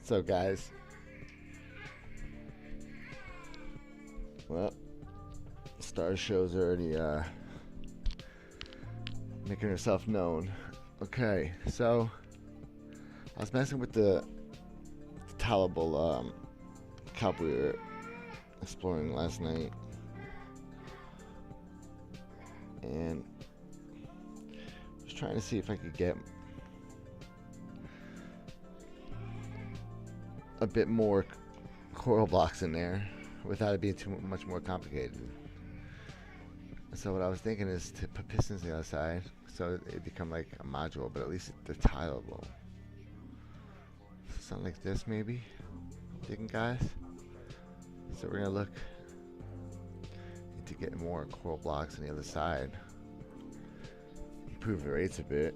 So guys, well, Star Show's already making herself known. Okay, so I was messing with the Tileable cup we were exploring last night, and I was trying to see if I could get a bit more coral blocks in there without it being too much more complicated. So what I was thinking is to put pistons on the other side so it become like a module, but at least they're tileable. Something like this maybe? Thinking, guys? So we're gonna look into getting more coral blocks on the other side, improve the rates a bit,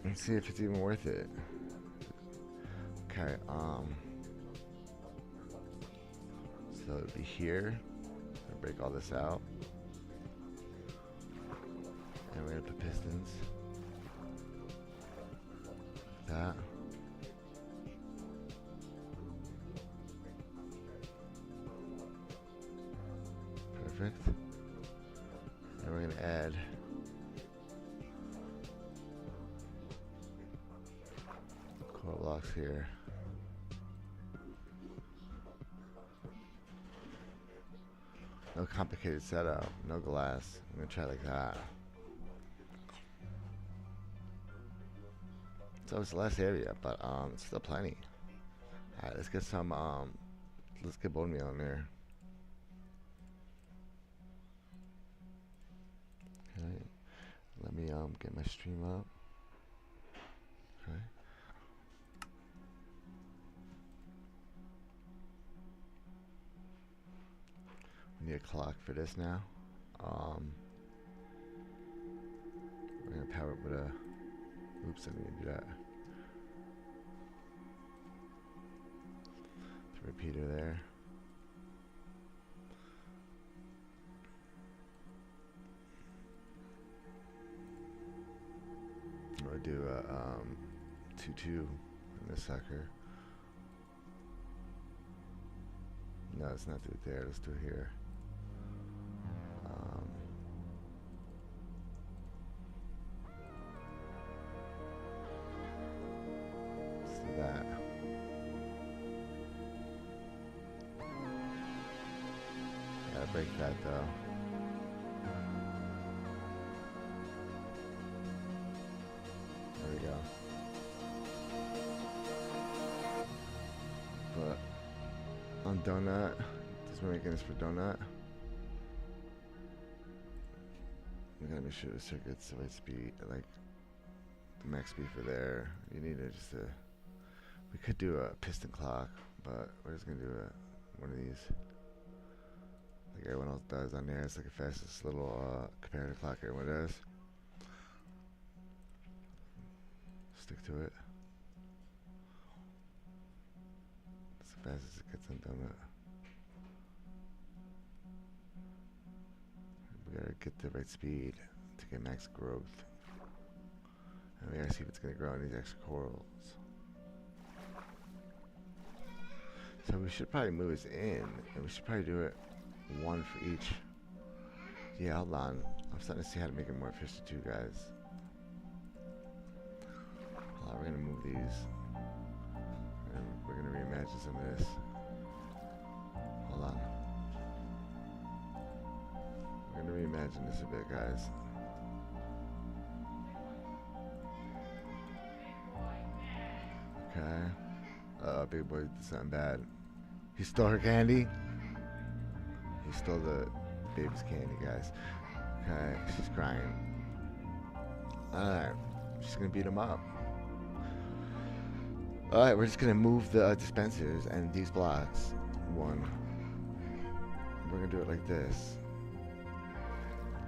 and see if it's even worth it. Okay, so it'll be here. I'll break all this out. And we're gonna put pistons. Like that. Perfect. And we're gonna add coral blocks here. No complicated setup, no glass. I'm gonna try like that. So it's less area, but it's still plenty. Alright, let's get some let's get bone meal in there. Okay. Let me get my stream up. Okay. We need a clock for this now. We're gonna power it with a oops, I didn't mean to do that. The repeater there. I'm gonna do a 2-2 in this sucker. No, let's not do it there, let's do it here. Let's do that. Gotta break that though. There we go. But on donut, because we're making this for donut, we gotta make sure the circuit's the right speed, like the max speed for there. You need to just we could do a piston clock, but we're just gonna do one of these, like everyone else does on there. It's like the fastest little comparative clock everyone does. Stick to it. As fast as it gets on donut. We gotta get the right speed to get max growth. And we gotta see if it's gonna grow in these extra corals. So we should probably move this in, and we should probably do it one for each. Yeah, hold on. I'm starting to see how to make it more efficient too, guys. We're gonna move these, and we're gonna reimagine some of this. Hold on. We're gonna reimagine this a bit, guys. Okay. Big boy did something bad. He stole her candy. He stole the baby's candy, guys. Okay, she's crying. Alright, she's gonna beat him up. Alright, we're just gonna move the dispensers and these blocks. One. We're gonna do it like this.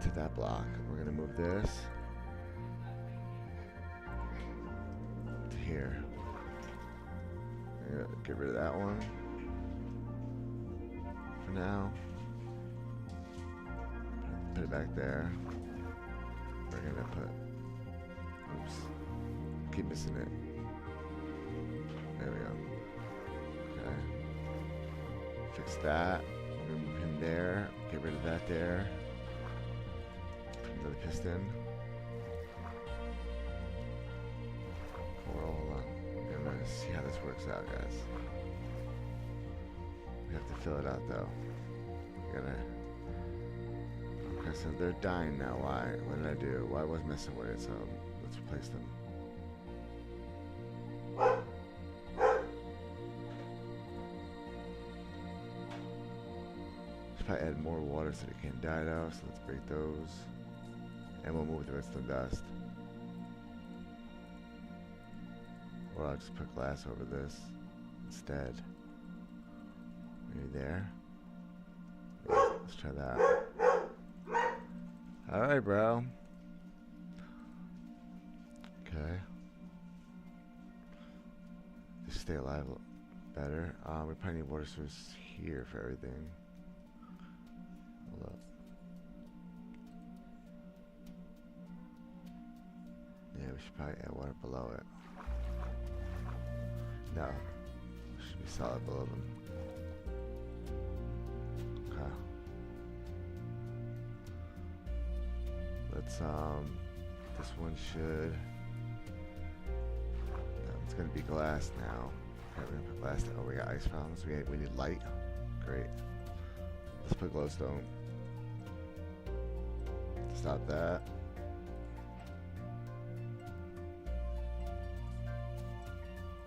To that block. We're gonna move this to here. We're gonna get rid of that one for now. Put it back there. We're gonna put, oops, keep missing it. There we go. fix that. We're gonna move him there. Get rid of that there. Another piston. Coral, hold on. We're gonna see how this works out, guys. We have to fill it out though. We gotta. Okay, so they're dying now. Why? What did I do? Why was messing with it? So let's replace them. Probably add more water so they can't die though, so let's break those. And we'll move the redstone dust. Or I'll just put glass over this instead. Maybe there. Yeah, let's try that. Alright, bro. Okay. Just stay alive better. We probably need water source here for everything. Hold up. Yeah, we should probably add water below it. No, it should be solid below them. Okay. Let's this one should. No, it's gonna be glass now. Okay, we're gonna put glass down. Oh, we got ice fountains. We need light. Great. Let's put glowstone. Stop that.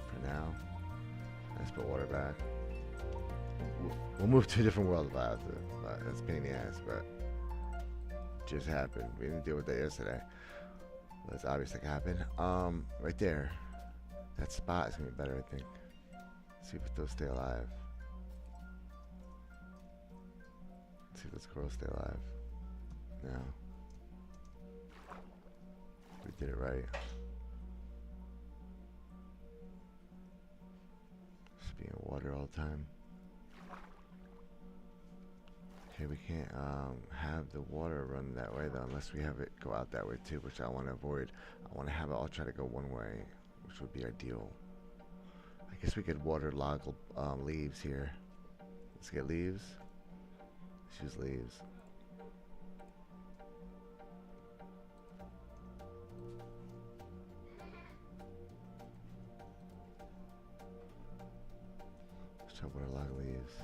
For now. Let's put water back. We'll move to a different world if I have to. That's a pain in the ass, but it just happened. We didn't deal with that yesterday. But it's obvious that can happen. Right there. That spot is gonna be better, I think. See if those stay alive. Let's see if those corals stay alive. No. We did it right. Just be in water all the time. Okay, we can't have the water run that way though, unless we have it go out that way too, which I want to avoid. I want to have it all try to go one way, which would be ideal. I guess we could water log leaves here. Let's get leaves. Let's use leaves. Let's try water log leaves.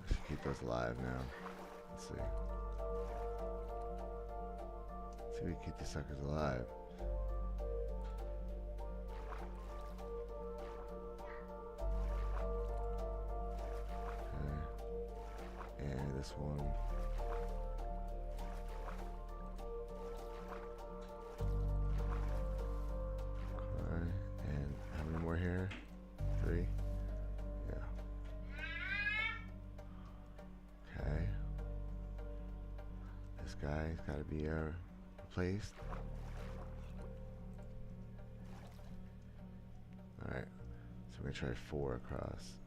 I should keep those alive now. Let's see. See if we can keep these suckers alive. Okay. And this one. Okay. And how many more here? 3? Yeah. Okay. This guy's gotta be replaced. Alright, so we're gonna try 4 across.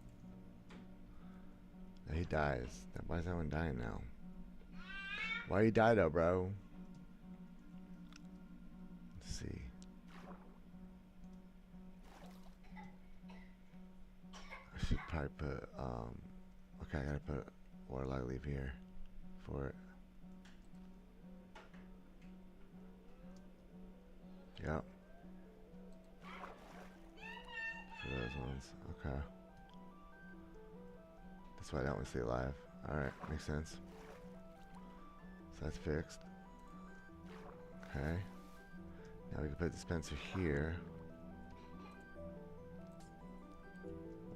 Now he dies. Why is that one dying now? Why you die though, bro? Let's see. I should probably put, okay, I gotta put water log leaf here for it. Yep. For those ones. Okay. That's why that one stay alive. Alright, makes sense. So that's fixed. Okay. Now we can put a dispenser here.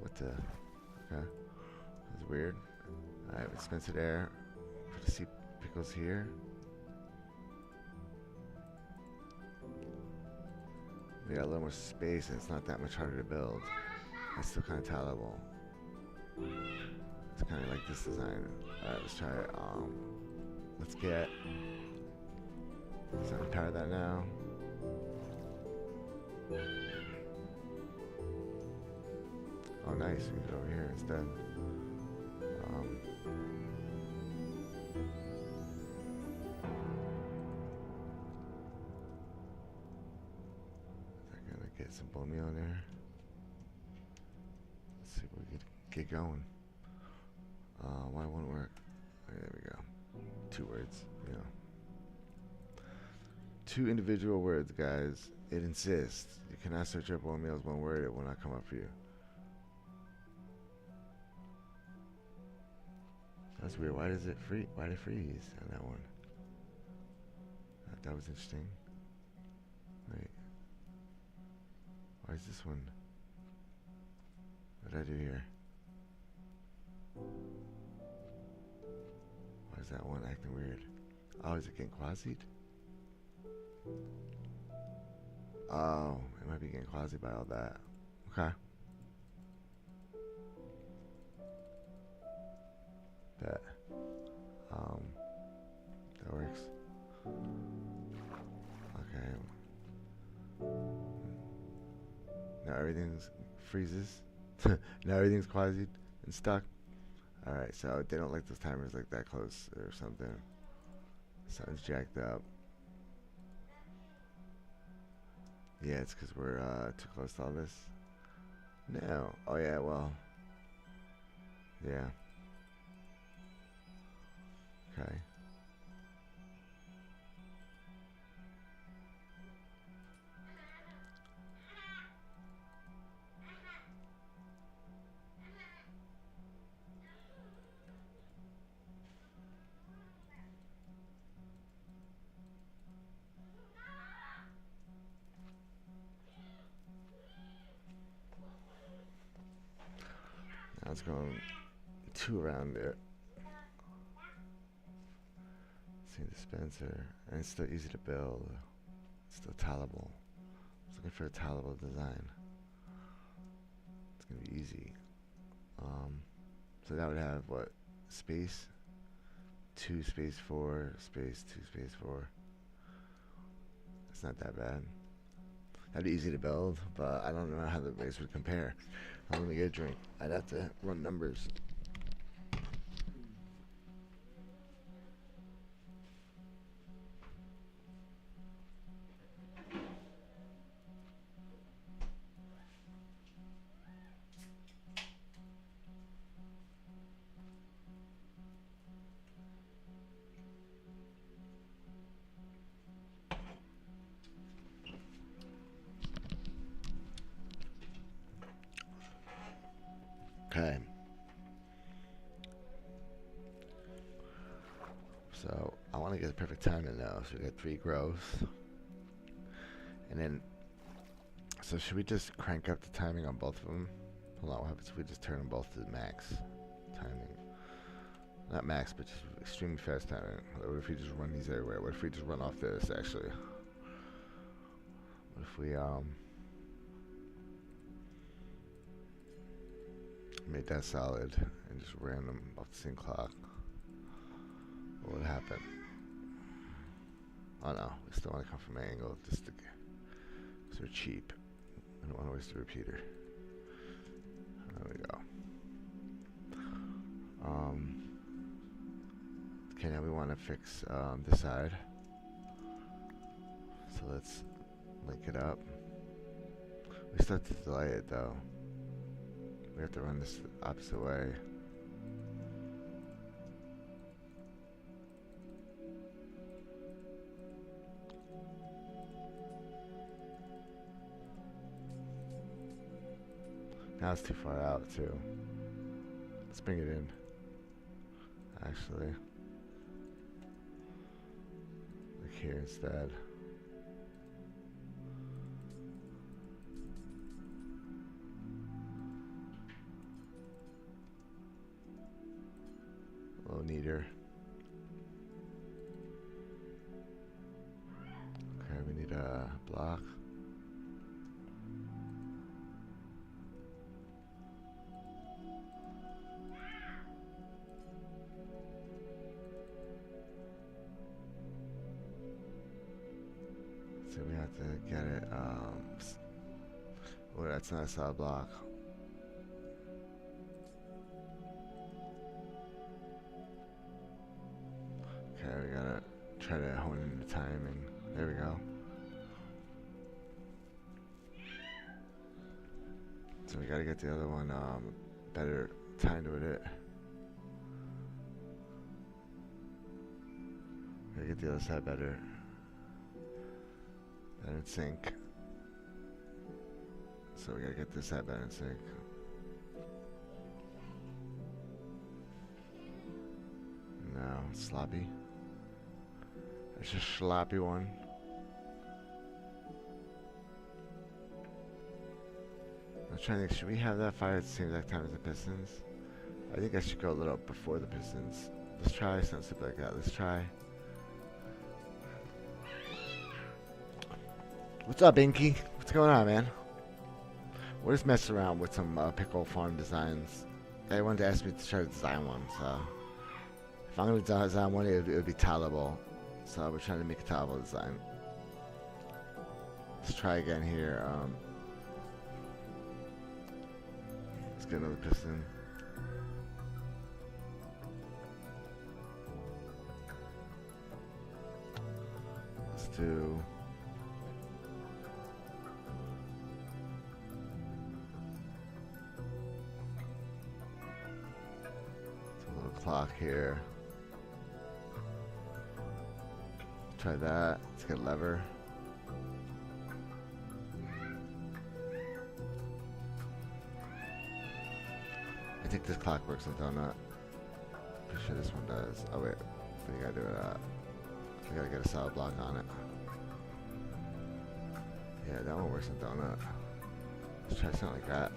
What the? Okay. That's weird. Alright, dispenser there. Put the sea pickles here. We got a little more space and it's not that much harder to build. It's still kind of tileable. It's kind of like this design. Alright, let's try it. Let's get. So I'm power that now. Oh, nice. We can go over here instead. some bone meal in there. Let's see if we can get going. Why won't it work? Okay, there we go. 2 words, you know. 2 individual words, guys. It insists. You cannot search up bone meal as 1 word. It will not come up for you. That's weird. Why does it freeze? Why did it freeze on that one? That was interesting. Wait. Why is this one? What did I do here? Why is that one acting weird? Oh, is it getting quasied? Oh, it might be getting quasied by all that. Okay. Bet. That works. Okay. Now everything's freezes. Now everything's quasied and stuck. Alright, so they don't like those timers like that close or something. Something's jacked up. Yeah, it's because we're too close to all this. No. Oh yeah, well. Yeah. Okay. Now it's going 2 around it. See dispenser, and it's still easy to build. It's still tileable. I was looking for a tileable design. It's gonna be easy. So that would have what? Space 2 space 4 space 2 space 4. It's not that bad. That'd be easy to build, but I don't know how the base would compare. I'm gonna get a drink. I'd have to run numbers. Okay. So I want to get the perfect timing now. So we got 3 growths. And then, so should we just crank up the timing on both of them? Hold on, what happens if we just turn them both to the max timing? Not max, but just extremely fast timing. What if we just run these everywhere? What if we just run off this, actually? What if we, made that solid and just ran them off the same clock? What would happen? Oh no, we still want to come from an angle just to, because we're cheap. I don't want to waste a repeater. There we go. Okay, now we want to fix this side. So let's link it up. We still have to delay it though. We have to run this the opposite way. Now it's too far out too. Let's bring it in. Actually, like here instead. A little neater. Okay, we need a block. So we have to get it, well, that's not a solid block. Okay, we gotta try to hone in the timing. There we go. So we gotta get the other one better timed with it. Gotta get the other side better in sync. So we gotta get this side better in sync. No, sloppy. It's a sloppy one. I'm trying to think, should we have that fire at the same exact time as the pistons? I think I should go a little before the pistons. Let's try something like that. Let's try. What's up, Inky? What's going on, man? We're just messing around with some Pickle farm designs. They wanted to ask me to try to design one, so if I'm going to design one, it would be Tileable. So we're trying to make a Tileable design. Let's try again here. Let's get another piston. Let's do. Clock here. Try that. Let's get a lever. I think this clock works on donut. Pretty sure this one does. Oh wait, we gotta do it. We gotta get a solid block on it. Yeah, that one works on donut. Let's try something like that.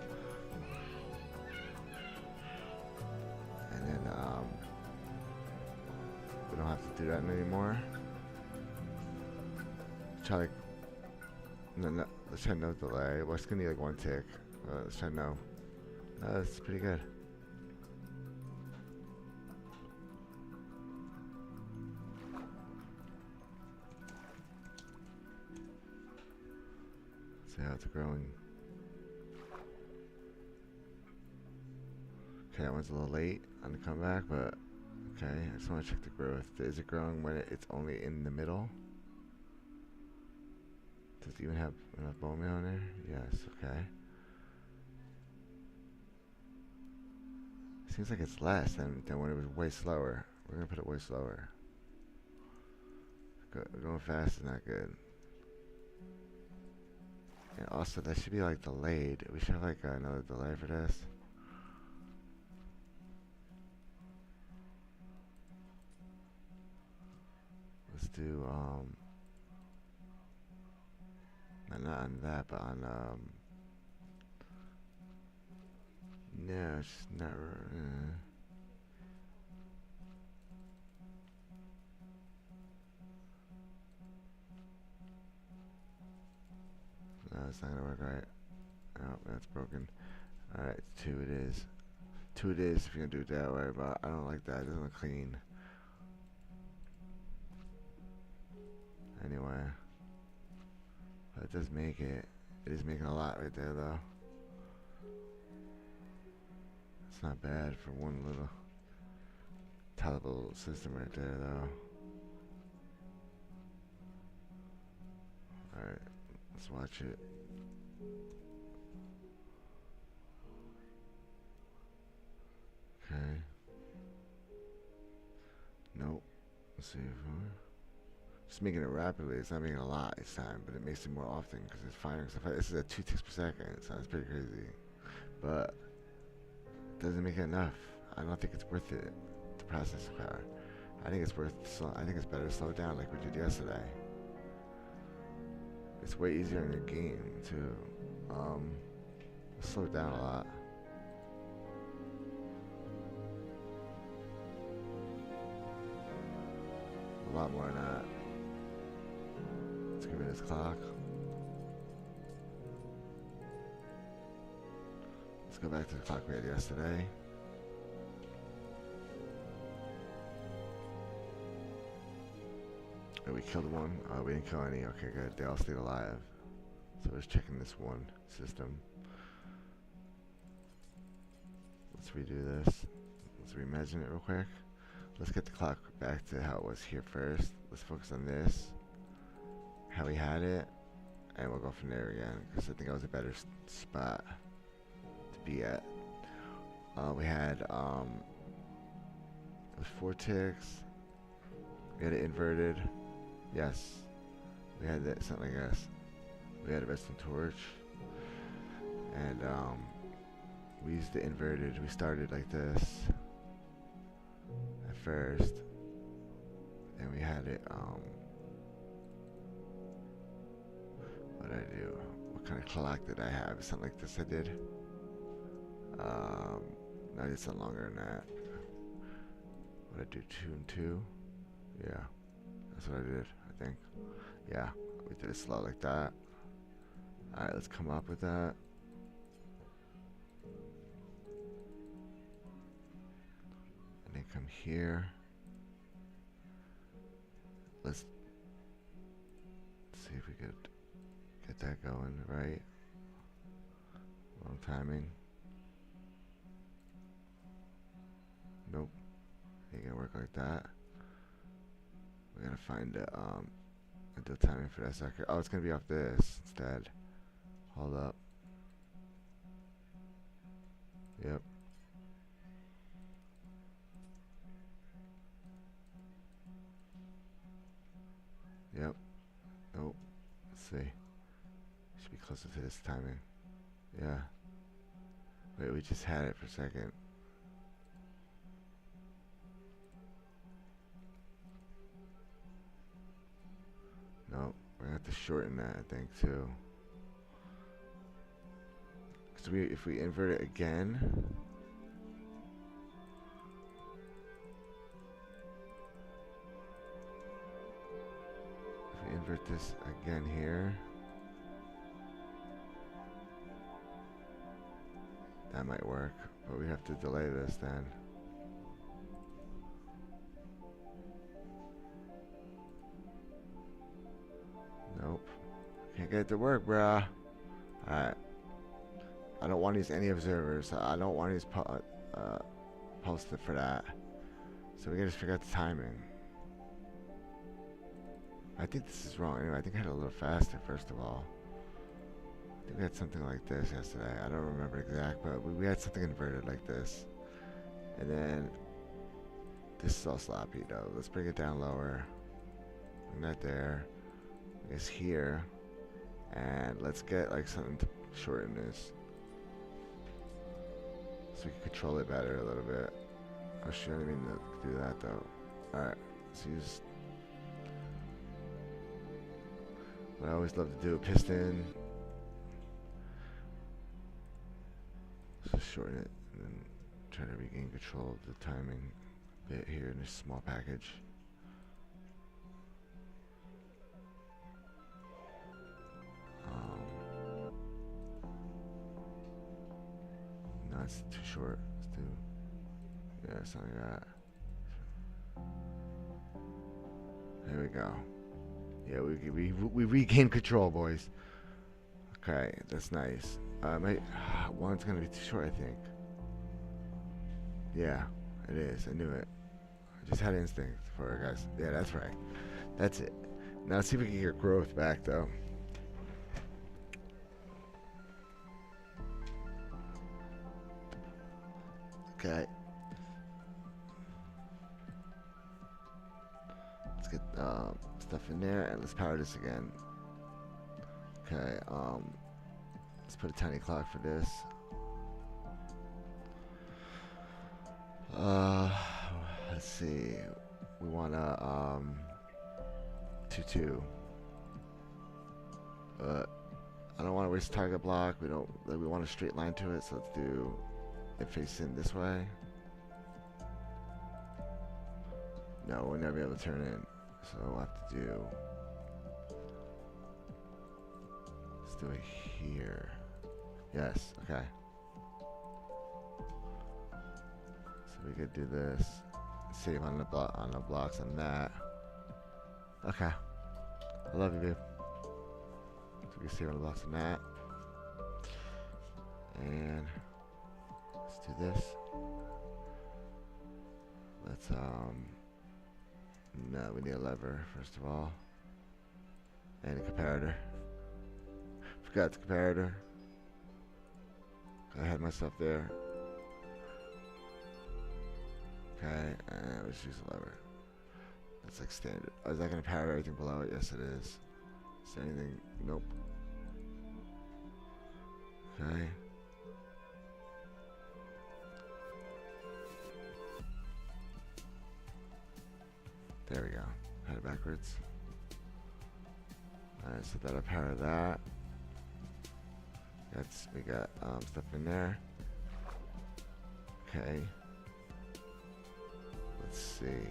And then we don't have to do that anymore. Try like no, let's try no delay. Well, it's gonna need like one tick. Let's try no. No, that's pretty good. See how it's growing. Okay, that one's a little late on the comeback, but okay. I just want to check the growth. Is it growing when it's only in the middle? Does it even have enough bone meal in there? Yes, okay. Seems like it's less than when it was way slower. We're going to put it way slower. Going fast is not good. And also, that should be like delayed. We should have like another delay for this. Let's do, not on that, but on, no, it's not, no, it's not gonna work right. Oh, that's broken. Alright, 2 it is. 2 it is if you're gonna do it that way, but I don't like that. It doesn't look clean. Anyway. But it does make it. It is making a lot right there, though. It's not bad for one little Tileable system right there, though. Alright, let's watch it. Okay. Nope. Let's see if we're just making it rapidly. It's not making a lot this time, but it makes it more often because it's firing stuff. This is at 2 ticks per second, so that's pretty crazy. But it doesn't make it enough. I don't think it's worth it. The processing power. I think it's I think it's better to slow it down like we did yesterday. It's way easier in your game too. Slow it down a lot. A lot more than that. Let's give it this clock. Let's go back to the clock we had yesterday. Oh, we killed one. Oh, we didn't kill any. Okay, good. They all stayed alive. So we're just checking this one system. Let's redo this. Let's reimagine it real quick. Let's get the clock back to how it was here first. Let's focus on this. How we had it. And we'll go from there again. Because I think that was a better spot. to be at. We had it was 4 ticks. We had it inverted. Yes. We had that something like this. We had a redstone torch. And we used the inverted. We started like this at first. And we had it what did I do? What kind of clock did I have? Something like this I did. No, I did something longer than that. What did I do? 2 and 2? Yeah. That's what I did, I think. Yeah. We did it slow like that. Alright, let's come up with that. And then come here. Let's see if we could get that going right. Wrong timing. Nope. Ain't gonna work like that. We gotta find a ideal timing for that sucker. Oh, it's gonna be off this instead. Hold up. Yep. Yep. Nope. Let's see. Should be closer to this timing. Yeah. Wait, we just had it for a second. Nope. We're gonna have to shorten that, I think, too. So if we invert it again, if we invert this again here, that might work, but we have to delay this then. Nope. Can't get it to work, bruh. Alright. I don't want to use any observers. I don't want to use posted for that. So we gotta just figure out the timing. I think this is wrong. Anyway, I think I had it a little faster, first of all. I think we had something like this yesterday. I don't remember exact, but we had something inverted like this. And then this is all sloppy though. Let's bring it down lower. Bring that there. I guess here. And let's get like something to shorten this. So we can control it better a little bit. Oh shit, I didn't mean to do that though. Alright, let's use what I always love to do, a piston. Let's just shorten it and then try to regain control of the timing bit here in this small package. No, it's too short. Let's do, yeah, something like that. There we go. Yeah, we regained control, boys. Okay, that's nice. One's gonna be too short, I think. Yeah, it is. I knew it. I just had instinct for it, guys. Yeah, that's right. That's it. Now let's see if we can get growth back, though. Okay. Let's get stuff in there and let's power this again. Okay, let's put a tiny clock for this. Let's see. We want a 2-2. I don't want to waste target block. We want a straight line to it, so let's do it facing this way. No, we'll never be able to turn in, so we'll have to do. Let's do it here. Yes. Okay. So we could do this. Save on the blocks on that. Okay. I love you, babe. So we can save on the blocks on that. And let's do this. Let's no, we need a lever first of all. And a comparator. Forgot the comparator. I had my stuff there. Okay, and let's use a lever. That's like standard. Oh, is that gonna power everything below it? Yes, it is. Is there anything? Nope. Okay. There we go. Had it backwards. Alright, so that'll power that. We got stuff in there. Okay. Let's see.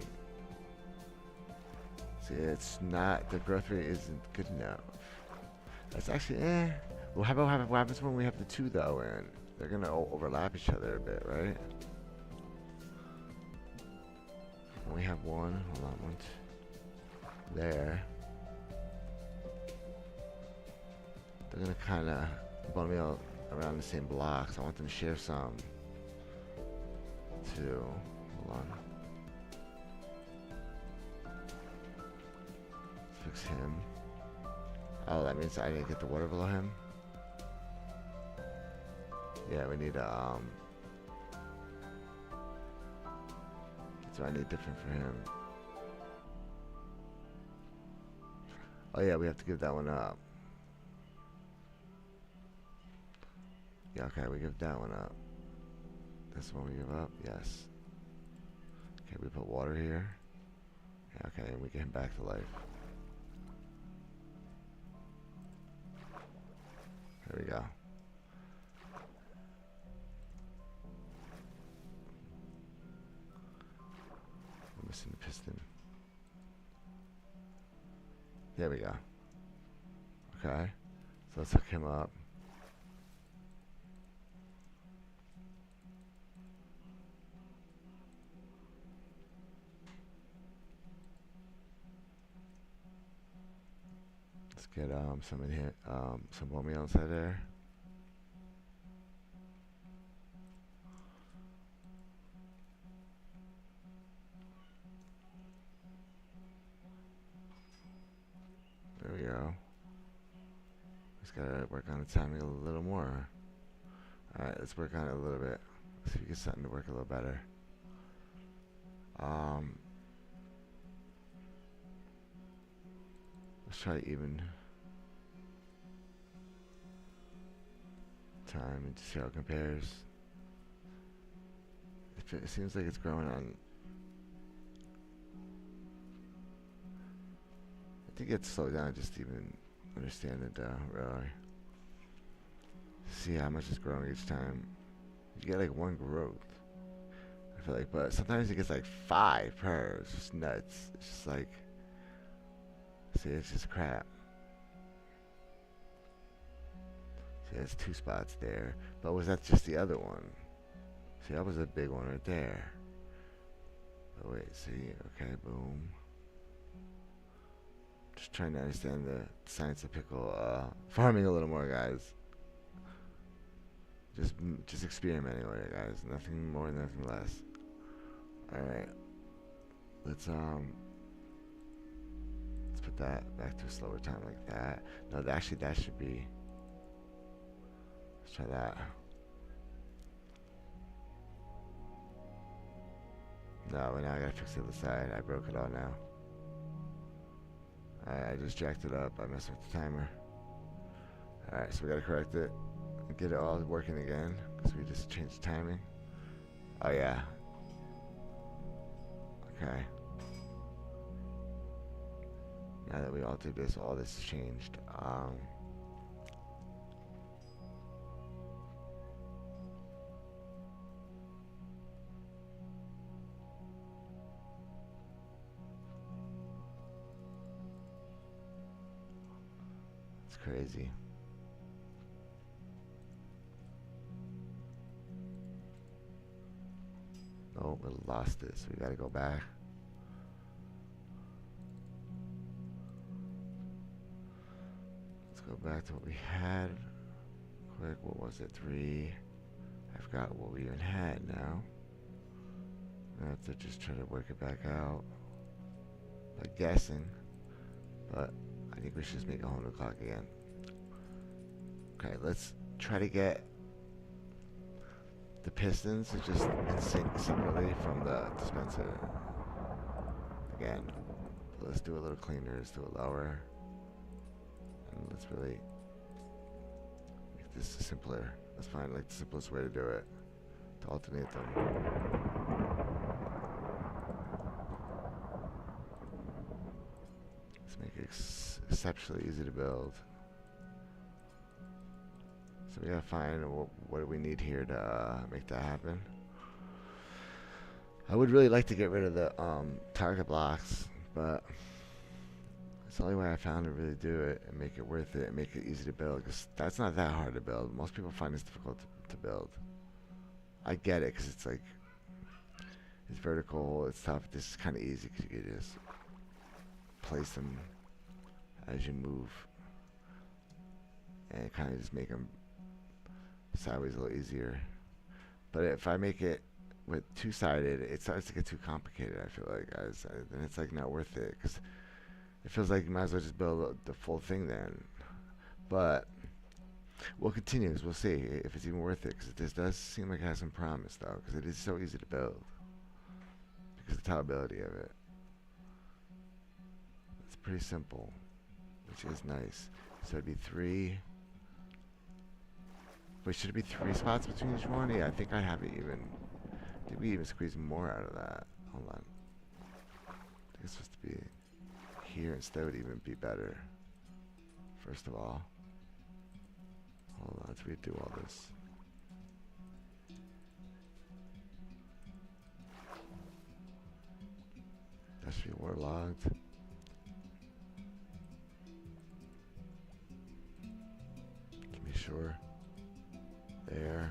See, it's not, the growth rate isn't good enough. That's actually, Well, how about what happens when we have the two though, and they're gonna overlap each other a bit, right? When we have one, hold on, one, two, there. They're gonna kind of bundle me out around the same blocks. I want them to share some too. Hold on. Let's fix him. Oh, that means I didn't get the water below him. Yeah, we need so I need different for him. Oh yeah, we have to give that one up. Yeah, okay, we give that one up. This one we give up, yes. Okay, we put water here. Yeah, okay, and we get him back to life. There we go. I'm missing the piston. There we go. Okay, so let's hook him up. Let's get some in here, some bone inside there. There we go. Just gotta work on the timing a little more. Alright, let's work on it a little bit. See if we get something to work a little better. Let's try even time and see how it compares. It seems like it's growing on. I think it's slowed down just to even understand it, really. See how much it's growing each time. You get like one growth, I feel like, but sometimes it gets like 5 per. It's just nuts. It's just like, see, it's just crap. See, there's 2 spots there, but was that just the other one? See, that was a big one right there. But wait, see, okay, boom. Just trying to understand the science of pickle farming a little more, guys. Just experimenting with it, guys. Nothing more, nothing less. All right, let's put that back to a slower time like that. No, actually, that should be. Let's try that. No, now I gotta fix the other side. I broke it all now. I just jacked it up. I messed with the timer. Alright, so we gotta correct it and get it all working again because we just changed the timing. Oh yeah. Okay. Now that we all did this, all this has changed. It's crazy. Oh, we lost it, so we gotta go back. Let's go back to what we had. Quick, what was it? 3. I forgot what we even had now. I have to just try to work it back out. By guessing. But I think we should just make a whole new clock again. Okay, let's try to get The pistons are just in sync separately from the dispenser. Again, let's do a little cleaner, let's do it lower. And let's really make this simpler. Let's find like the simplest way to do it, to alternate them. Let's make it exceptionally easy to build. So we gotta find what do we need here to make that happen. I would really like to get rid of the target blocks, but it's the only way I found to really do it and make it worth it and make it easy to build, because that's not that hard to build. Most people find this difficult to build. I get it, because it's like, it's vertical, it's tough. This is kind of easy because you can just place them as you move and kind of just make them sideways a little easier. But if I make it with two-sided, it starts to get too complicated, I feel like, guys. Then it's like not worth it, because it feels like you might as well just build the full thing then. But we'll continue. We'll see if it's even worth it, because this does seem like it has some promise, though, because it is so easy to build because of the tileability of it. It's pretty simple, which is nice. So it'd be 3. Wait, should it be 3 spots between each one? Yeah, I think I have it even. Did we even squeeze more out of that? Hold on. I think it's supposed to be here instead, would even be better. First of all. Hold on, let's redo all this. That should be waterlogged. To be sure. There.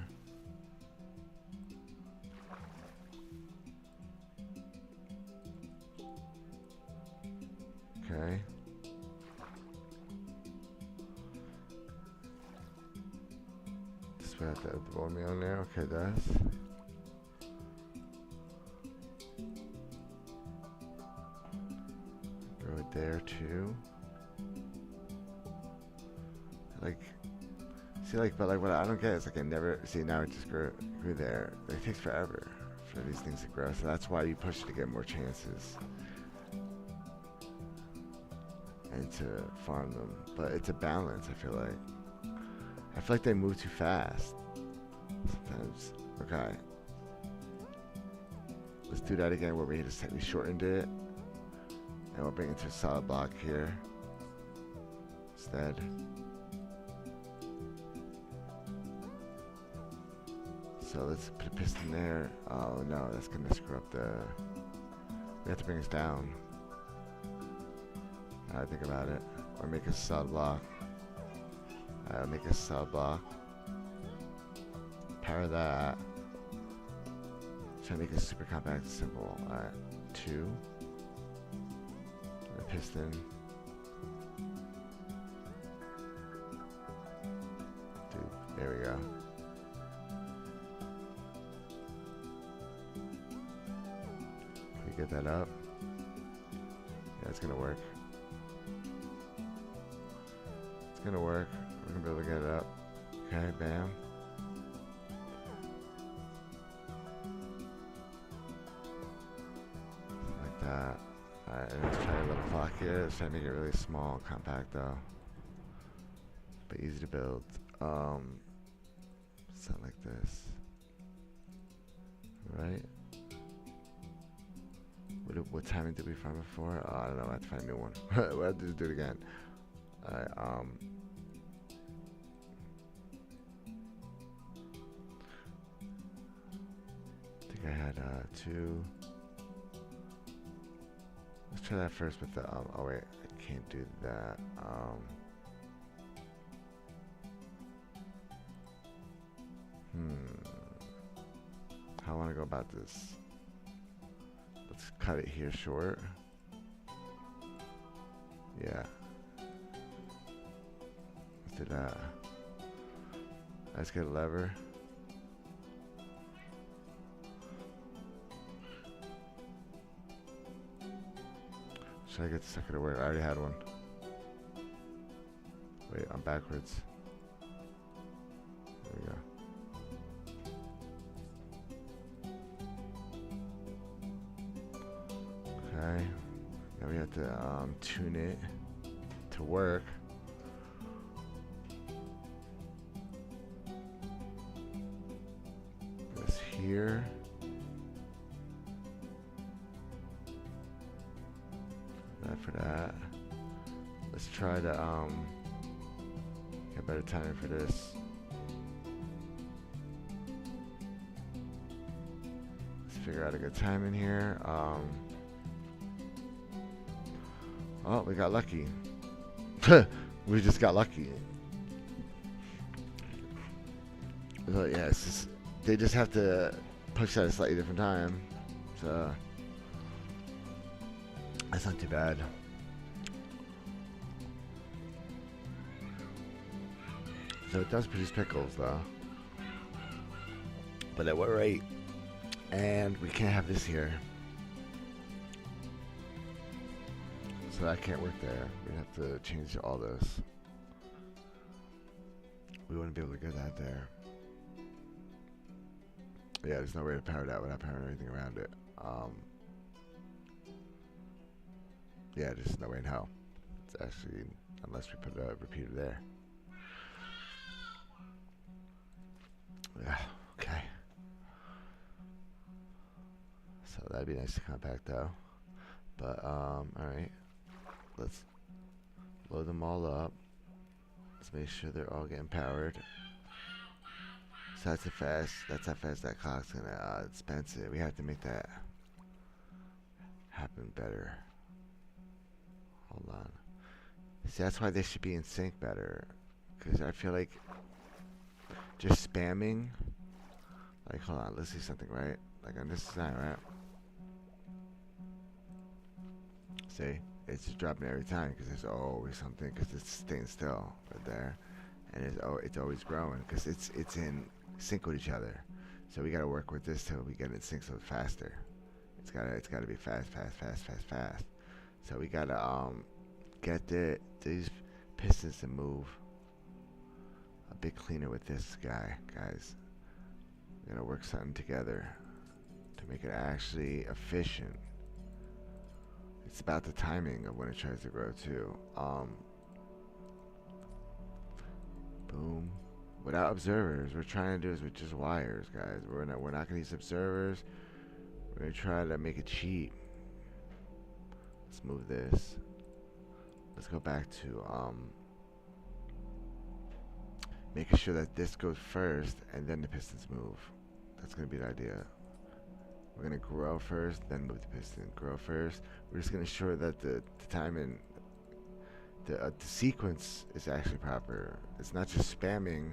Okay. Just put the bone meal in there. Okay, that's. Throw it there too. Like, see, like, but like what I don't get is like I never see, now it just grew there. It takes forever for these things to grow, so that's why you push to get more chances and to farm them. But it's a balance. I feel like they move too fast sometimes. Okay, let's do that again where we shortened it, and we'll bring it to a solid block here instead. So let's put a piston there. Oh no, that's gonna screw up the. We have to bring this down. I think about it, or make a solid block. Make a solid block. Power that. Try to make it super compact and simple. All right, 2. A piston. Dude, there we go. Get that up. Yeah, it's gonna work. It's gonna work. We're gonna be able to get it up. Okay, bam. Like that. Alright, and let's try a little clock here. Let's try to make it really small, compact though. But easy to build. Something like this. Right? What timing did we find before? Oh, I don't know. I have to find a new one. We'll have to do it again. Alright, I think I had 2. Let's try that first with the. Oh wait, I can't do that. How I want to go about this? Let's cut it here short. Yeah. Let's do that. Let's get a lever. Should I get the second to work? I already had one. Wait, I'm backwards. There we go. Okay. Now we have to tune it to work. This here. That for that. Let's try to get better timing for this. Let's figure out a good timing here. Oh, we got lucky. We just got lucky. So yeah, it's just, they just have to push that at a slightly different time. So that's not too bad. So it does produce pickles though. But at what rate? And we can't have this here. So that can't work there. We'd have to change all this. We wouldn't be able to get that there. Yeah, there's no way to power that without powering everything around it. Yeah, there's no way in hell. It's actually, unless we put a repeater there. Yeah, okay. So that'd be nice to compact though. But, alright. Let's load them all up. Let's make sure they're all getting powered. So that's how fast that clock's gonna dispense it. We have to make that happen better. Hold on. See, that's why they should be in sync better. Because I feel like just spamming. Like, hold on, let's see something, right? Like on this design, right? See? It's just dropping every time because there's always something because it's staying still right there. And it's always growing because it's in sync with each other. So we got to work with this till we get in sync so it's faster. It's gotta be fast. So we gotta get these pistons to move a bit cleaner with this guy, guys. We gotta work something together to make it actually efficient. It's about the timing of when it tries to grow too. Boom. Without observers, we're trying to do is with just wires, guys. We're not gonna use observers. We're gonna try to make it cheap. Let's move this. Let's go back to making sure that this goes first and then the pistons move. That's gonna be the idea. We're gonna grow first, then move the piston. Grow first. We're just gonna ensure that the timing, the sequence is actually proper. It's not just spamming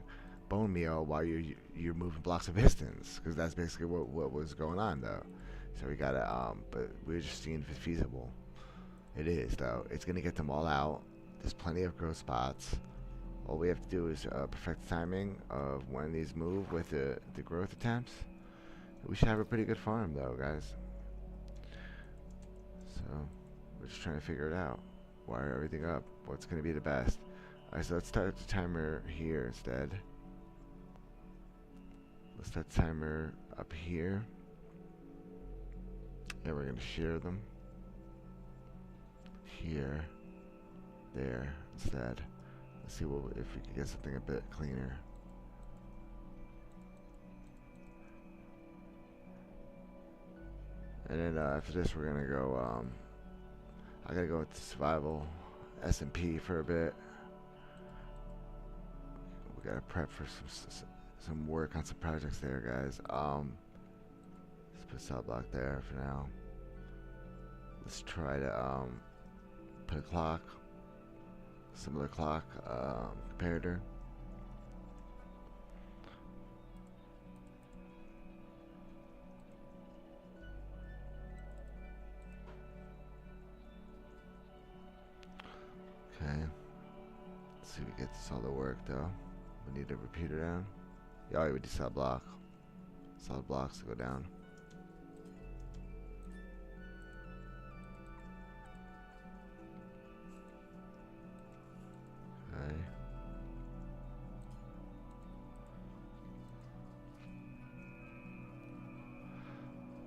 bone meal while you're moving blocks of pistons, because that's basically what was going on though. So we gotta but we're just seeing if it's feasible. It is though. It's gonna get them all out. There's plenty of growth spots. All we have to do is perfect the timing of when these move with the growth attempts. We should have a pretty good farm though, guys. So we're just trying to figure it out. Wire everything up. What's going to be the best? Alright, so let's start the timer here instead. Let's start the timer up here. And we're going to share them. Here. There instead. Let's see if we can get something a bit cleaner. And then after this, we're gonna go. I gotta go with the survival S&P for a bit. We gotta prep for some work on some projects there, guys. Let's put a cell block there for now. Let's try to put a clock, similar clock comparator. Okay, let's see if we get this all to work though. We need a repeater down. Yeah, we need solid blocks to go down. Okay.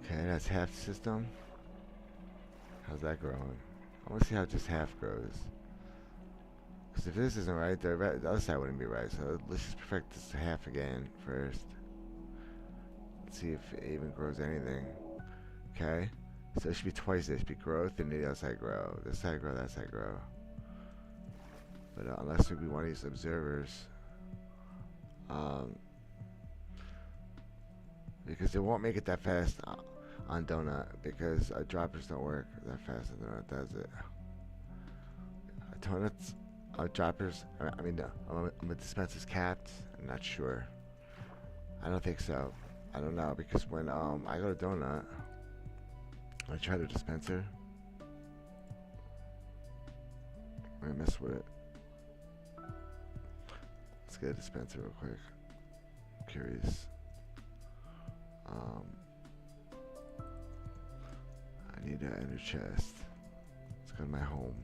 Okay, that's half the system. How's that growing? I want to see how just half grows. Because if this isn't right, the other side wouldn't be right. So let's just perfect this half again first. Let's see if it even grows anything. Okay. So it should be twice this. It should be growth and the other side grow. This side grow, that side grow. But unless we want to use observers. Because it won't make it that fast on donut. Because droppers don't work that fast on donut, does it? Donuts, droppers, I mean, the dispenser's capped. I'm not sure. I don't think so. I don't know. Because when I go to donut, I try the dispenser. I'm gonna mess with it. Let's get a dispenser real quick. I'm curious. I need an ender chest. Let's go to my home.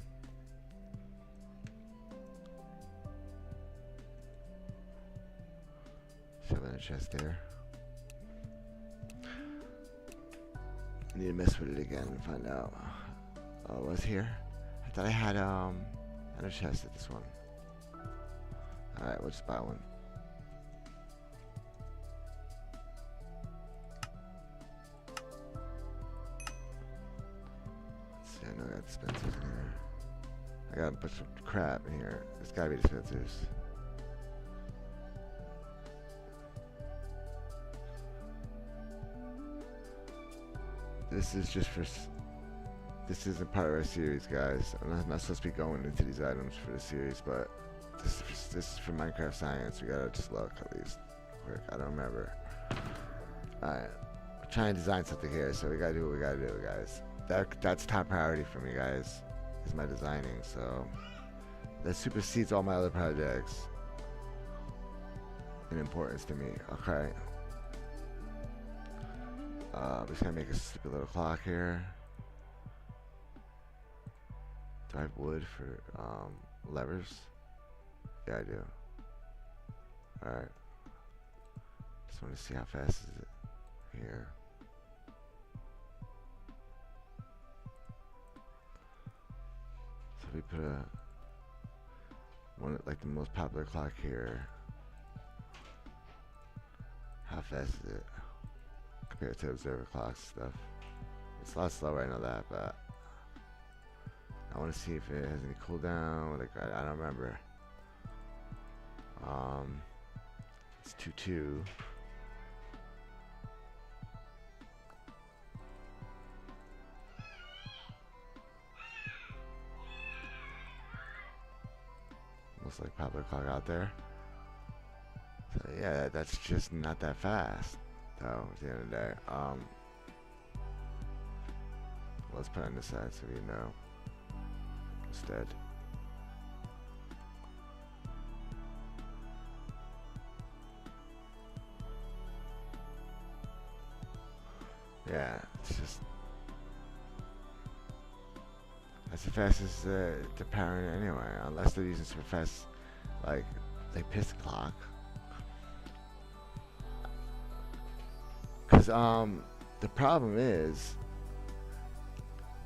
Shove ender chest there. I need to mess with it again and find out. Oh, it was here? I thought I had ender chest at this one. Alright, we'll just buy one. Let's see, I know I got dispensers in here. I got a bunch of crap in here. There's gotta be dispensers. This is just for... This isn't part of our series, guys. I'm not supposed to be going into these items for the series, but this is for Minecraft Science. We gotta just look at least quick. I don't remember. Alright. We're trying to design something here, so we gotta do what we gotta do, guys. That's top priority for me, guys. Is my designing, so that supersedes all my other projects in importance to me. Okay. I'm just gonna make a stupid little clock here. Do I have wood for levers? Yeah, I do. Alright. Just want to see how fast is it here. So we put one like the most popular clock here. How fast is it compared to observer clocks stuff? It's a lot slower, I know that, but I want to see if it has any cooldown. Like I don't remember. It's 2-2. Most like popular clock out there. So yeah, that's just not that fast. Though at the end of the day, let's put it on this side so we know instead. Yeah, it's just that's the fastest they're powering it anyway, unless they're using super fast, like piston clock. Because the problem is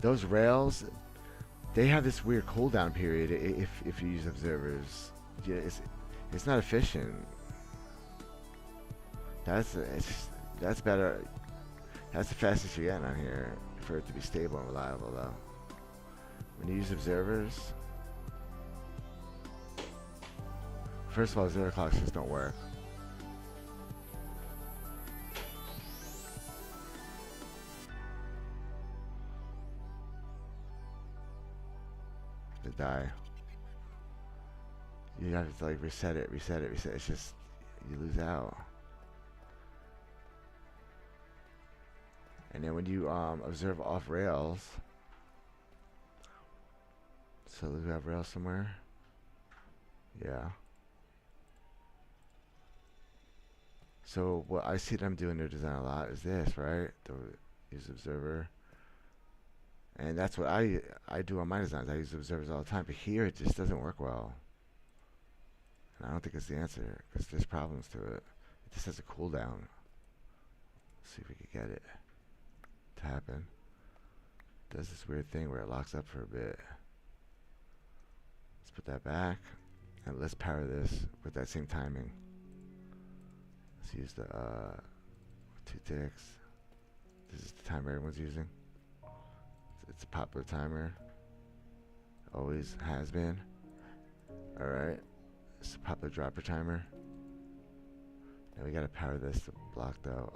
those rails, they have this weird cooldown period if you use observers. Yeah, it's not efficient. That's better. That's the fastest you're getting on here for it to be stable and reliable, though. When you use observers, first of all, observer clocks just don't work. They die. You have to like reset it. It's just you lose out. And then when you observe off rails, so do we have rails somewhere? Yeah. So what I see them doing their design a lot is this, right? Use observer, and that's what I do on my designs. I use observers all the time, but here it just doesn't work well. And I don't think it's the answer because there's problems to it. It just has a cooldown. Let's see if we can get it to happen. does this weird thing where it locks up for a bit. Let's put that back, and let's power this with that same timing. Let's use the 2 ticks. This is the timer everyone's using. It's a popular timer. Always has been. Alright. It's a popular dropper timer. Now we gotta power this block though.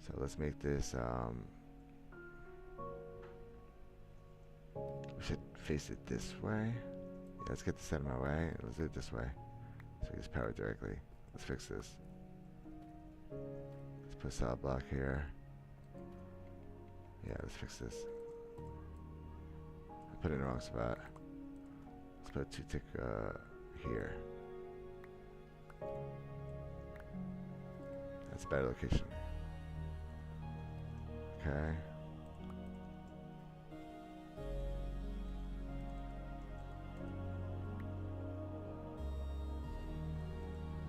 So let's make this we should face it this way. Yeah, let's get this out of my way. Let's do it this way. So we just power it directly. Let's fix this. Let's put a solid block here. Yeah, let's fix this. I put it in the wrong spot. Let's put a 2 tick here. That's a better location. Okay.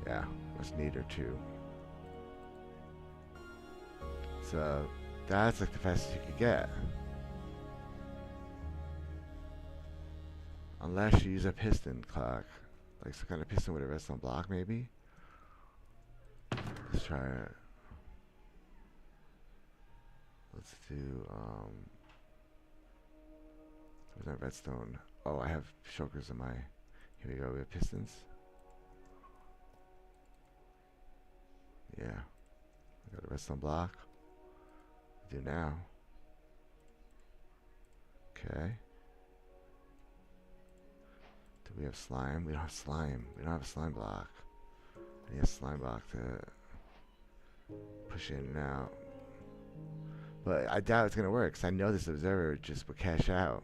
Yeah, much neater too. So that's like the fastest you could get. Unless you use a piston clock. Like some kind of piston with a redstone block maybe. Let's try it. Let's do where's my redstone? Oh, I have chokers in my, here we go, we have pistons. Yeah. We got a redstone block. We do now. Okay. Do we have slime? We don't have slime. We don't have a slime block. I need a slime block to push in and out. But I doubt it's going to work because I know this observer just will cash out.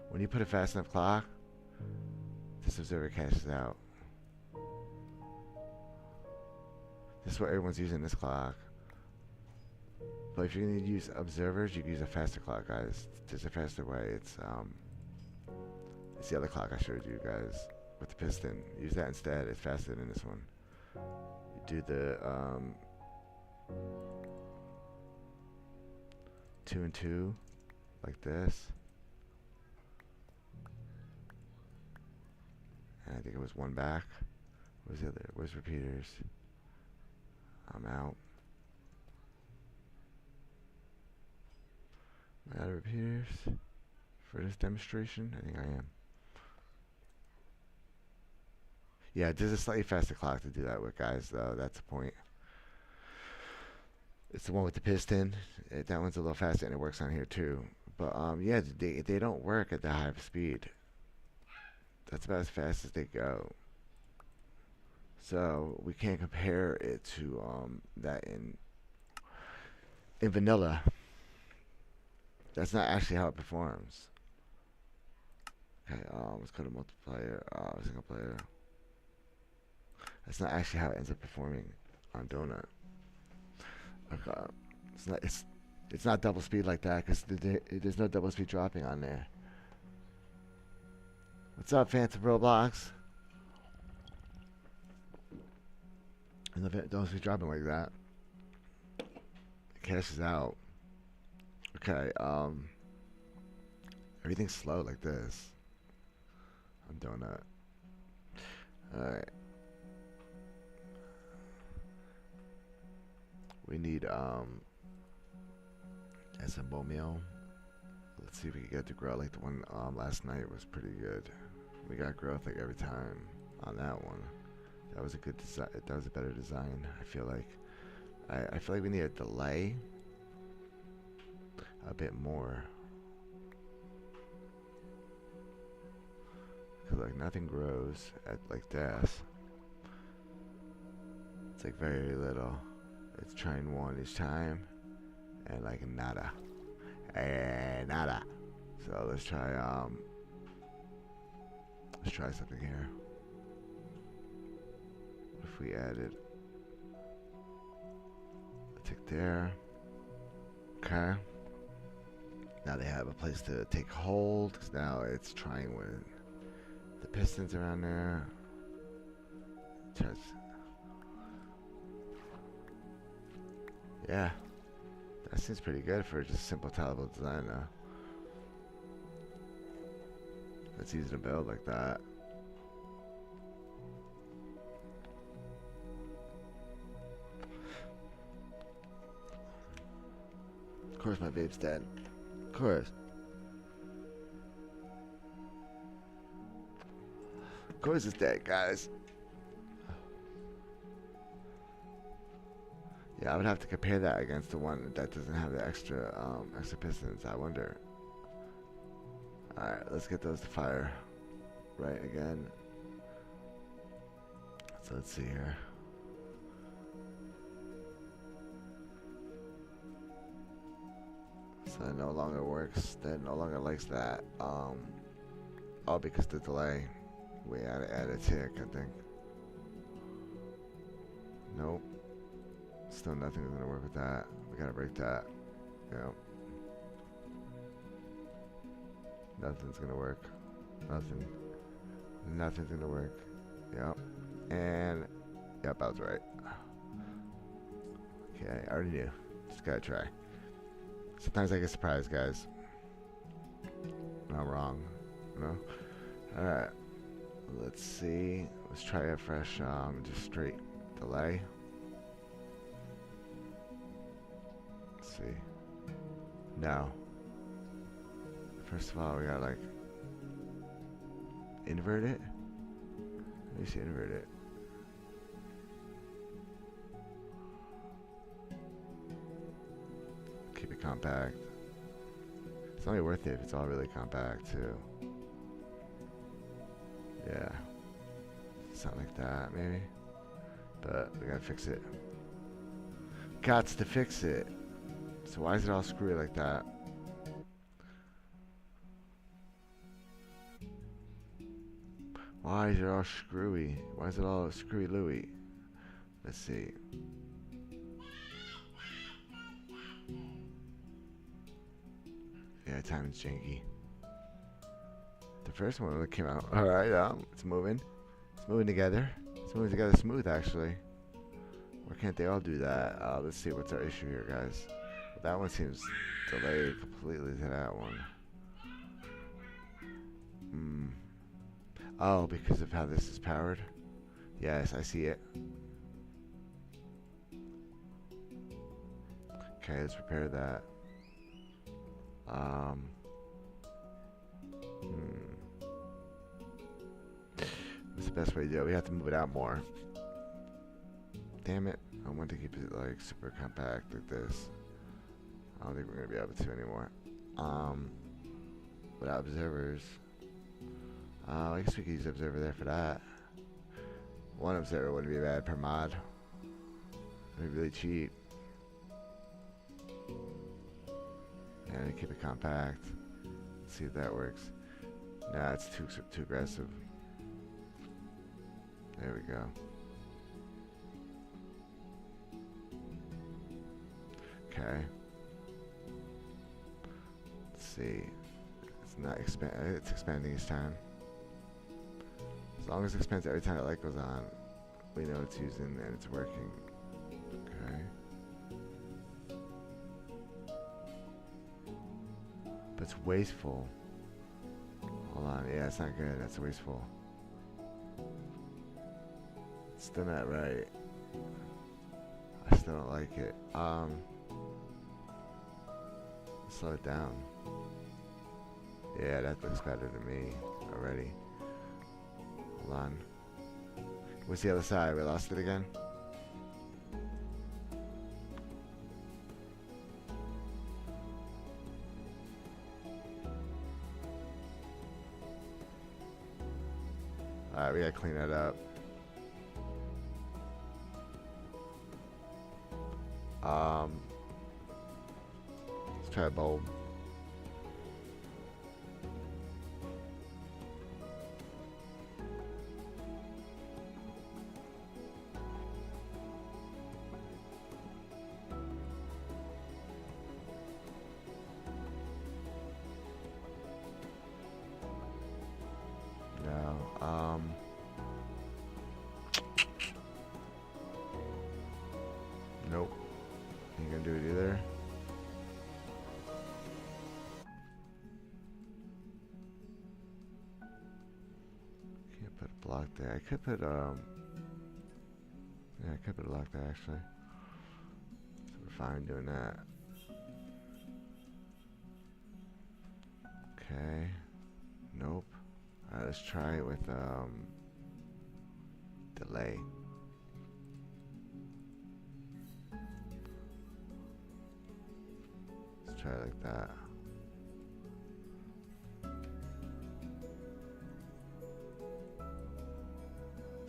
When you put a fast enough clock, this observer cashes out. This is what everyone's using this clock. But if you're going to use observers, you can use a faster clock, guys. There's a faster way. It's the other clock I showed you guys with the piston. Use that instead. It's faster than this one. You do the 2 and 2 like this. And I think it was 1 back. Where's the other? Where's repeaters? I'm out. Am I out of repeaters for this demonstration? I think I am. Yeah, there's a slightly faster clock to do that with, guys, though. That's the point. It's the one with the piston. That one's a little faster, and it works on here, too. But, yeah, they don't work at the high speed. That's about as fast as they go. So we can't compare it to that in vanilla. That's not actually how it performs. Okay, let's go to multiplayer, single player. That's not actually how it ends up performing on Donut. Okay, it's not double speed like that because there's no double speed dropping on there. What's up, Phantom Roblox? And the double speed dropping like that. It cashes out. Okay, everything's slow like this. I'm Donut. Alright. We need some bone meal. Let's see if we can get to grow like the one last night was pretty good. We got growth like every time on that one. That was a good design. That was a better design. I feel like I feel like we need a delay a bit more. Cause like nothing grows at like this. It's like very little. It's trying one each time, and like nada, nada. So let's try something here. What if we added a tick there? Okay. Now they have a place to take hold. 'Cause now it's trying with the pistons around there. Yeah, That seems pretty good for just simple tileable design though. It's easy to build like that. Of course my vape's dead. Of course. Of course it's dead, guys. Yeah, I would have to compare that against the one that doesn't have the extra pistons. I wonder. Alright, let's get those to fire right again. So let's see here. So it no longer works. That no longer likes that. All because the delay. We added a tick, I think. Nope. Still nothing's gonna work with that. We gotta break that. Yep. Nothing's gonna work. Nothing. Nothing's gonna work. Yep. And yep, I was right. Okay, I already knew. Just gotta try. Sometimes I get surprised, guys. Not wrong. No? Alright. Let's see. Let's try a fresh just straight delay. Let's see. No. First of all, we gotta like invert it. Let me see, invert it. Keep it compact. It's only worth it if it's all really compact too. Yeah. Something like that, maybe. But we gotta fix it. Gots to fix it. So why is it all screwy like that? Why is it all screwy? Why is it all screwy Louie? Let's see. Yeah, time's janky. The first one that came out. Alright, it's moving. It's moving together. It's moving together smooth, actually. Why can't they all do that? Let's see what's our issue here, guys. That one seems delayed completely to that one. Oh, because of how this is powered? Yes, I see it. Okay, let's repair that. What's the best way to do it? We have to move it out more. Damn it. I want to keep it like super compact like this. I don't think we're going to be able to anymore. Without observers. I guess we could use observer there for that. One observer wouldn't be bad per mod. It'd be really cheap. And keep it compact. Let's see if that works. Nah, it's too aggressive. There we go. Okay. Let's see. It's not it's expanding each time. As long as it expands every time the light goes on, we know it's using and it's working. Okay. But it's wasteful. Hold on. Yeah, it's not good. That's wasteful. It's still not right. I still don't like it. Slow it down. Yeah, that looks better to me already. Hold on. What's the other side? We lost it again? Alright, we gotta clean that up. Let's try a bulb. No, nope. Ain't gonna do it either. block there. I could put yeah, I could put a block there actually. So we're fine doing that. Okay. Nope. Alright, let's try it with delay. Let's try it like that.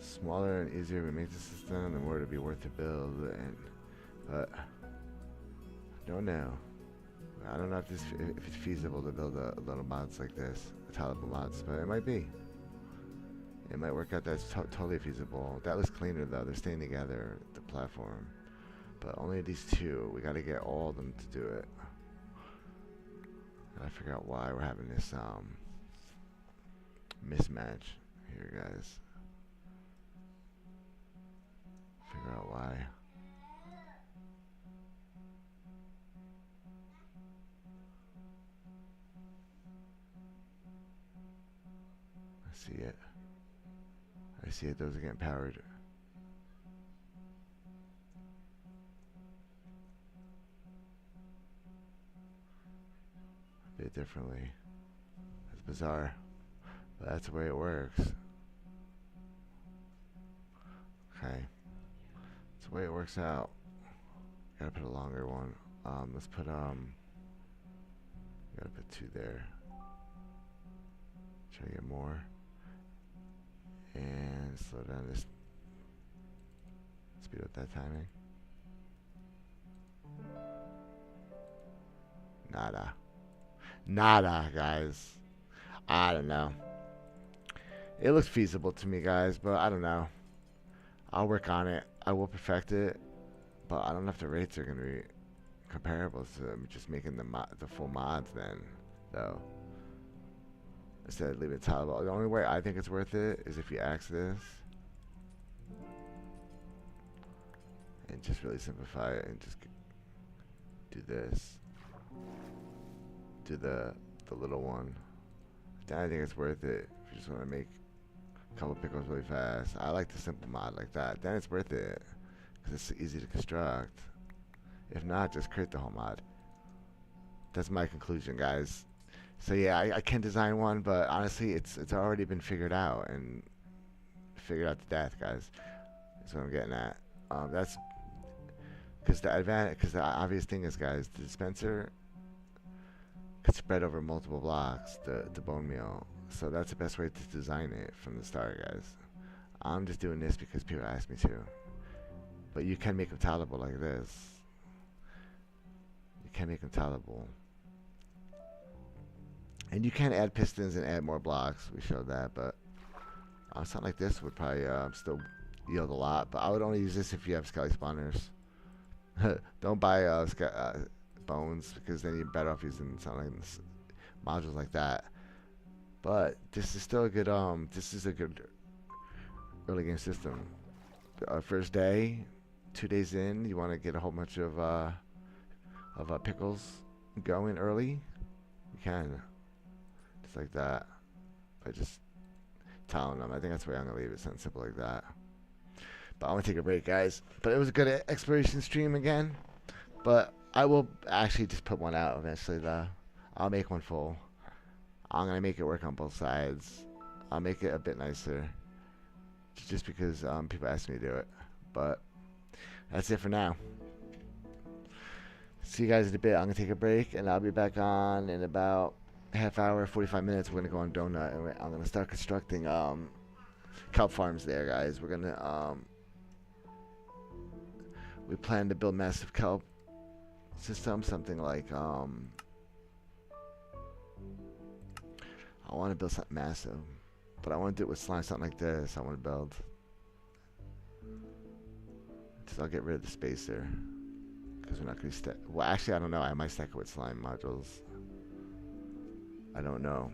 Smaller and easier we make the system, the more it'll be worth to build. But I don't know. I don't know if it's feasible to build a little mods like this, tileable mods, but it might be. It might work out. That's totally feasible. That looks cleaner though. They're staying together, the platform. But only these two. We got to get all of them to do it. I figure out why we're having this mismatch here, guys. Figure out why. I see it. I see it. Those are getting powered. A bit differently. That's bizarre. But that's the way it works. Okay. That's the way it works out. Gotta put a longer one. Let's put gotta put 2 there. Try to get more. And slow down this. Speed up that timing. Nada. Nada, guys. I don't know. It looks feasible to me, guys, but I don't know. I'll work on it. I will perfect it, but I don't know if the rates are going to be comparable to just making the full mods then, though. Instead of leaving it tileable. The only way I think it's worth it is if you axe this and just really simplify it and just do this. Do the little one. Then I think it's worth it if you just want to make a couple pickles really fast. I like the simple mod like that. Then it's worth it because it's easy to construct. If not, just create the whole mod. That's my conclusion, guys. So yeah, I can design one, but honestly, it's already been figured out and figured out to death, guys. That's what I'm getting at. That's because the obvious thing is, guys, the dispenser could spread over multiple blocks, the bone meal. So that's the best way to design it from the start, guys. I'm just doing this because people asked me to. But you can make them tileable like this. You can make them tileable. And you can add pistons and add more blocks. We showed that, but something like this would probably still yield a lot. But I would only use this if you have skelly spawners. Don't buy bones, because then you're better off using something like this, modules like that. But this is still a good this is a good early game system. First day, 2 days in, you want to get a whole bunch of pickles going early. You can. Just like that. By just telling them. I think that's the way I'm going to leave it. Something simple like that. But I'm going to take a break, guys. But it was a good exploration stream again. But I will actually just put one out eventually, though. I'll make one full. I'm going to make it work on both sides. I'll make it a bit nicer. Just because people asked me to do it. But that's it for now. See you guys in a bit. I'm going to take a break, and I'll be back on in about half hour, 45 minutes. We're going to go on Donut, and I'm going to start constructing kelp farms there, guys. We're going to we plan to build massive kelp system, something like I want to build something massive, but I want to do it with slime, something like this. I want to build. So I'll get rid of the spacer because we're not going to stack. Well, actually, I don't know. I might stack it with slime modules. I don't know.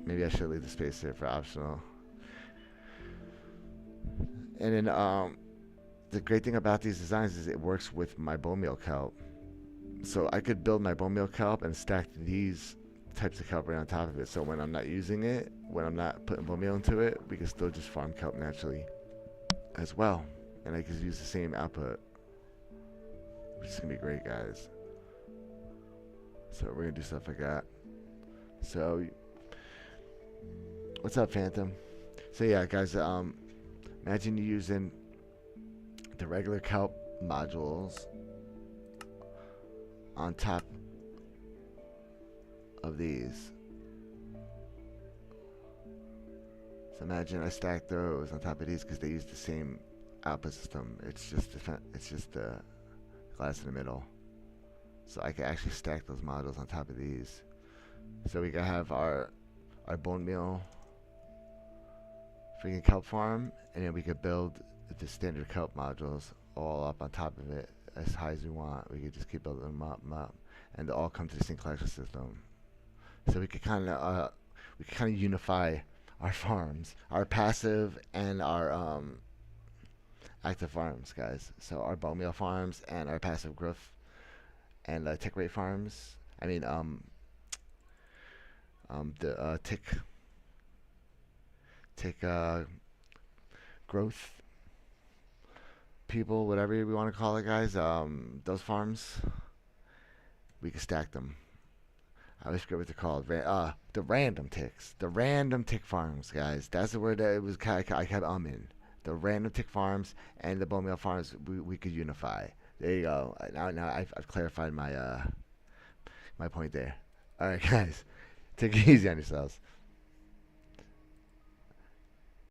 Maybe I should leave the spacer for optional. And then the great thing about these designs is it works with my bone meal kelp. So I could build my bone meal kelp and stack these types of kelp right on top of it. So when I'm not using it, when I'm not putting bone meal into it, we can still just farm kelp naturally as well. And I can use the same output, which is gonna be great, guys. So we're gonna do stuff like that. So what's up, Phantom? So yeah, guys, imagine you using the regular kelp modules on top of these. So imagine I stack those on top of these because they use the same output system. It's just the glass in the middle. So I can actually stack those modules on top of these. So we can have our bone meal freaking kelp farm, and then we could build the standard kelp modules all up on top of it as high as we want. We could just keep building them up, and they all come to the same collection system. So we could kind of unify our farms, our passive and our active farms, guys. So our bone meal farms and our passive growth and tick rate farms. I mean, the tick growth people, whatever we want to call it, guys. Those farms, we can stack them. I always forget what they're called. The random ticks. The random tick farms, guys. That's the word that it was. I kept in. The random tick farms and the bone meal farms, we could unify. There you go. Now I've clarified my my point there. All right, guys. Take it easy on yourselves.